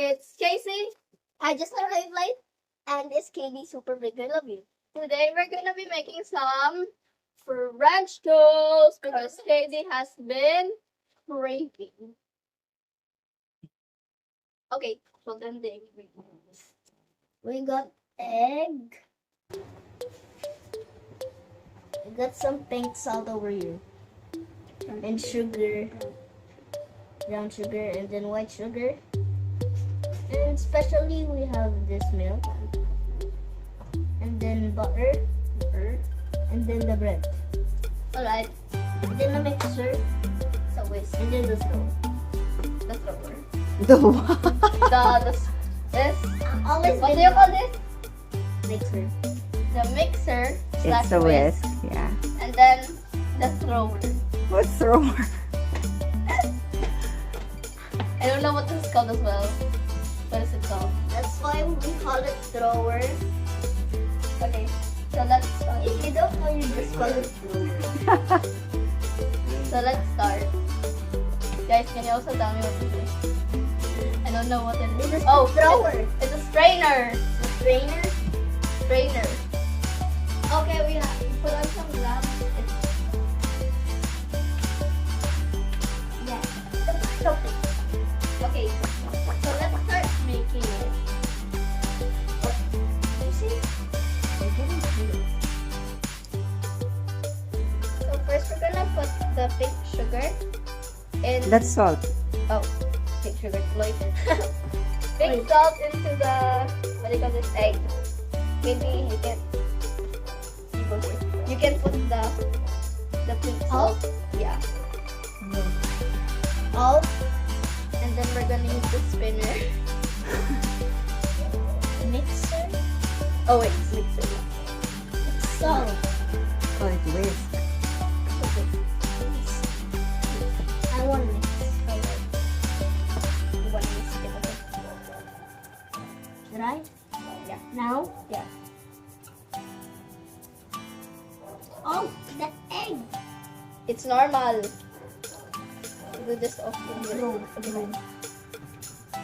It's Casey. I just arrived late, and it's KD Super Big. I love you. Today we're gonna be making some French toast because Casey has been craving. Okay, so then the ingredients. We got egg. We got some pink salt over here, and sugar, brown sugar, and then white sugar. And especially we have this milk, and then butter, and then the bread. Alright, And then the mixer, so whisk. and then the thrower. The thrower. The what? This. Always What do been you call this? mixer. The mixer. It's slash a whisk, yeah. And then the thrower. What's thrower? I don't know what this is called as well. What is it called? That's why we call it thrower. Okay, so let's start. If you don't know, you just call it thrower. So let's start. Guys, can you also tell me what this is? I don't know what it is. This is Oh, thrower. It's a strainer. The strainer. Strainer. Okay, we have to put on some glass. Yeah. Toppings. Okay, so let's start making it. You see? I didn't do it. So first we're gonna put the pink sugar in. That's salt. Oh, pink sugar, Lloyd. Pink salt into the, what do you call this, egg. Maybe you can, you can put the pink salt. Yeah. All And then we're gonna use the spinner. mixer. Oh wait, mixer. Salt. Oh, it's whisk. I want mix. You want to mix it, okay? Should I? Yeah. Now? Yeah. Oh, the egg. It's normal. Do this often. No.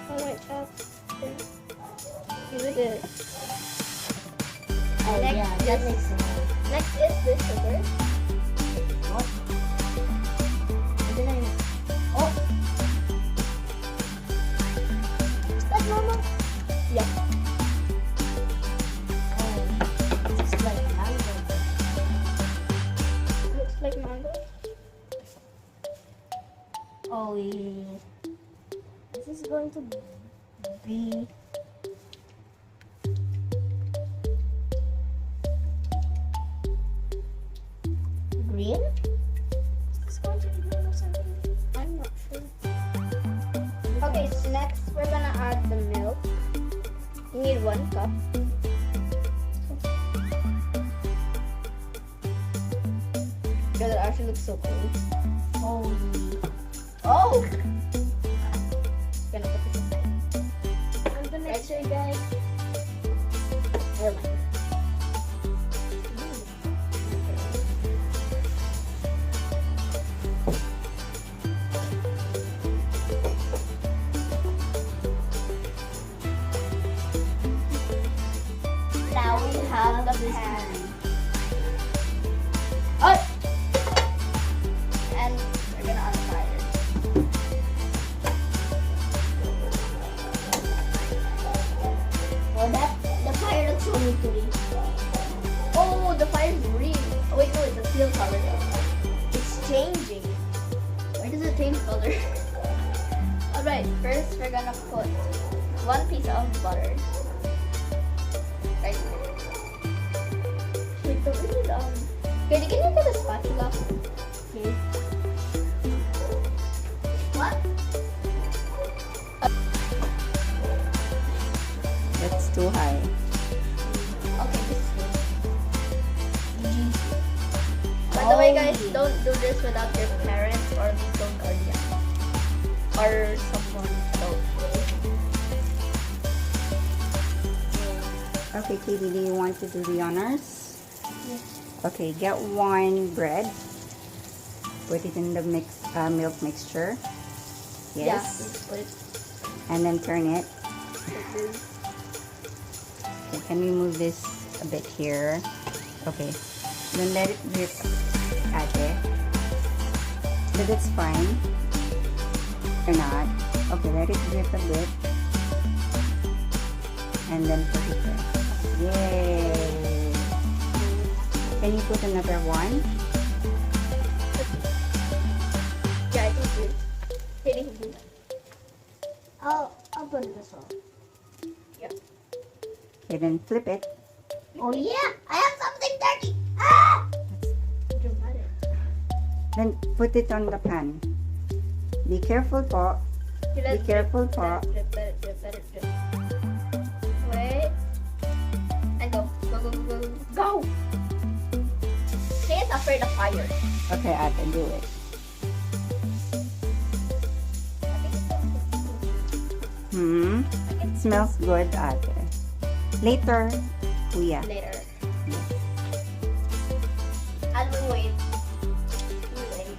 Oh my god. You do this. Oh Next yeah, that is- makes sense. Next is the sugar. What? And then oh. Is that normal? Yeah. Oh, this is like mango. Looks like mango. Oh yeah. This is going to be green. Is this going to be green or something? I'm not sure. Okay, so next we're gonna add the milk. You need 1 cup. God, that actually looks so cool. Oh Oh! Gonna put this aside. yeah. I'm the mixer guys. Never mind. Now we have the pan. Oh! And we're gonna add fire. Oh, the fire looks so neat to me. Oh, the fire is green. Oh wait, no, it's a teal color. It's changing. Why does it change color? Alright, first we're gonna put 1 piece of butter. Right here. Wait, don't we need Okay, can you get a spatula? Okay. What? That's too high. Okay, this is good. By the way, guys, don't do this without your parents or legal guardian. Or someone else. Okay, Katie, do you want to do the honors? Yes. Okay, get 1 bread. Put it in the milk mixture. Yeah, Yes. please put it. And then turn it. Like this. Okay, can we move this a bit here? Okay. Then let it drip, ate. But it's fine. Or not. Okay, let it drip a bit. And then put it there. Yay! Can you put another one? Yeah, I think good. Hitting good. I'll put this one. Yeah. Okay, then flip it. Oh yeah, I have something dirty. Ah! Dramatic. Then put it on the pan. Be careful po. Be careful po. Drip, let it drip, let it drip. Wait. And go. Go, go, go, go. Go! She is afraid of fire. Okay, ate, do it. I think it's It smells good, ate. Later, kuya. later. And we wait. We wait.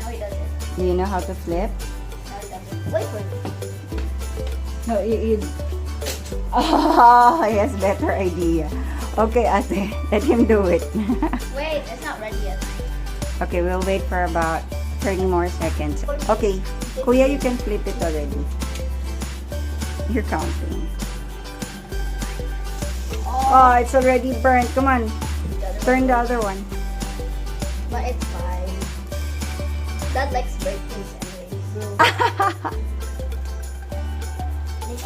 No, he doesn't. Do you know how to flip? No, he doesn't. Wait for me. No, you Oh, yes, better idea. Okay, ate, let him do it. Wait, it's not ready yet. Okay, we'll wait for about 30 more seconds. Okay, kuya, you can flip it already. You're counting. Oh, it's already burnt. Come on, turn the other one. But it's fine. That likes birthdays anyway.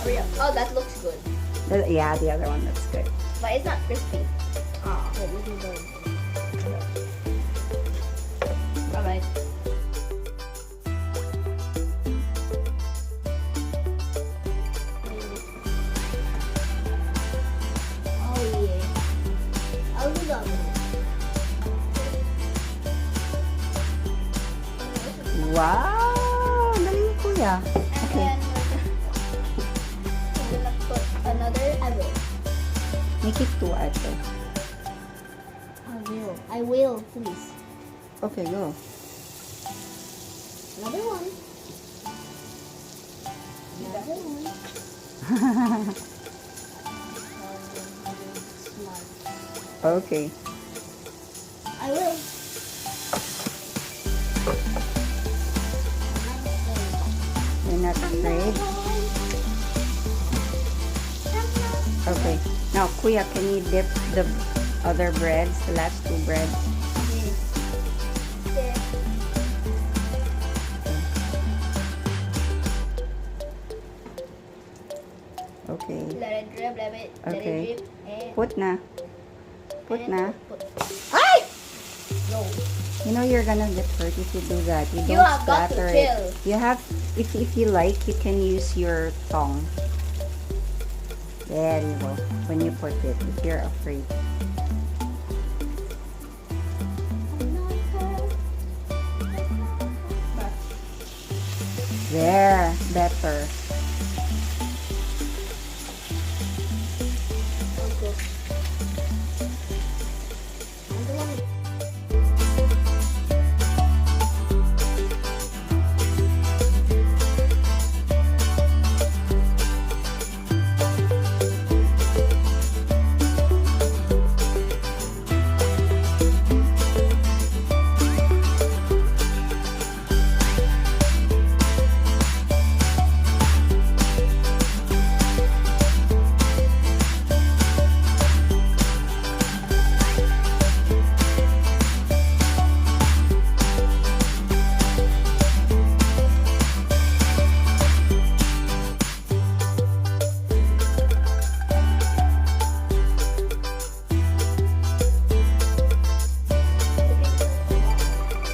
Hurry up. Oh, that looks good. Yeah, the other one looks good. But it's not crispy. Oh. Alright. Oh yeah. I'll do that one. Wow, galing kuya. And Okay, then we're gonna put another. I will. make it 2, ate. I will, please. Okay, go. Another one. Another one. Smart. Okay. I will. You're not afraid? Okay. Now, kuya, can you dip the other breads, the last 2 breads? Okay. Let it drip, let it Okay. drip. And Put na. Put and na. Put. Ay! No. You know you're gonna get hurt if you do that. You You don't have got to splatter chill. it. You have, if you like, you can use your tongue. There you go. When you put it, if you're afraid. There, better.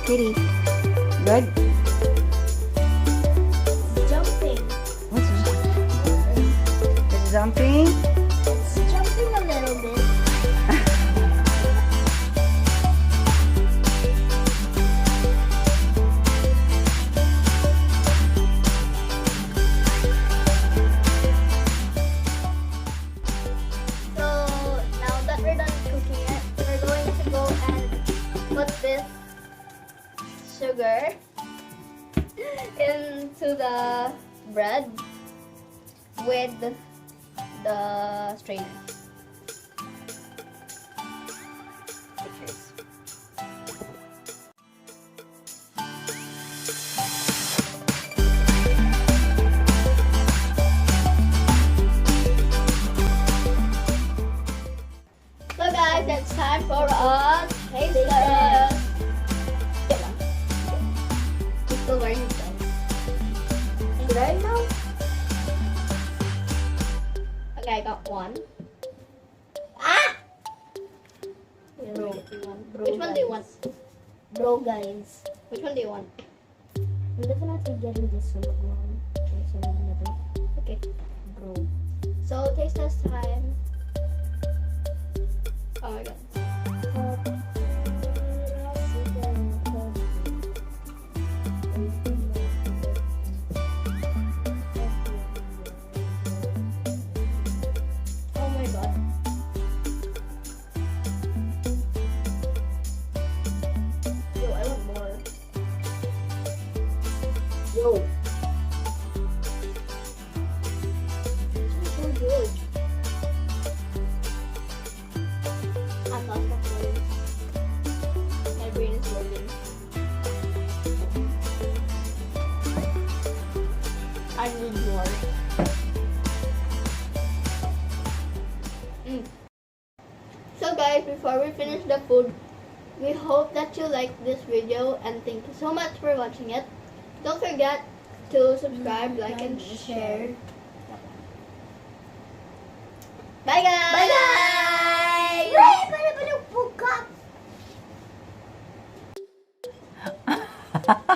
Kitty, good? Jumping. What's it's jumping? It's jumping a little bit. So now that we're done cooking it, we're going to go and put this sugar into the bread. with the strainer. Pictures. So guys, it's time for a taste test. Get one. He's still wearing his gloves. Should I now? Okay, I got one. Ah! Bro, Which one do you want? Bro, guys. Which one do you want? I'm definitely getting this one. Okay. Bro. So taste test time. Oh my god. Oh my god. Yo, I want more. Yo. It's so good. I'm lost of words. My brain is working. I need more. So guys, before we finish the food, we hope that you liked this video and thank you so much for watching it. Don't forget to subscribe, like, and share. Bye guys! Bye, guys! Wait, but I woke up.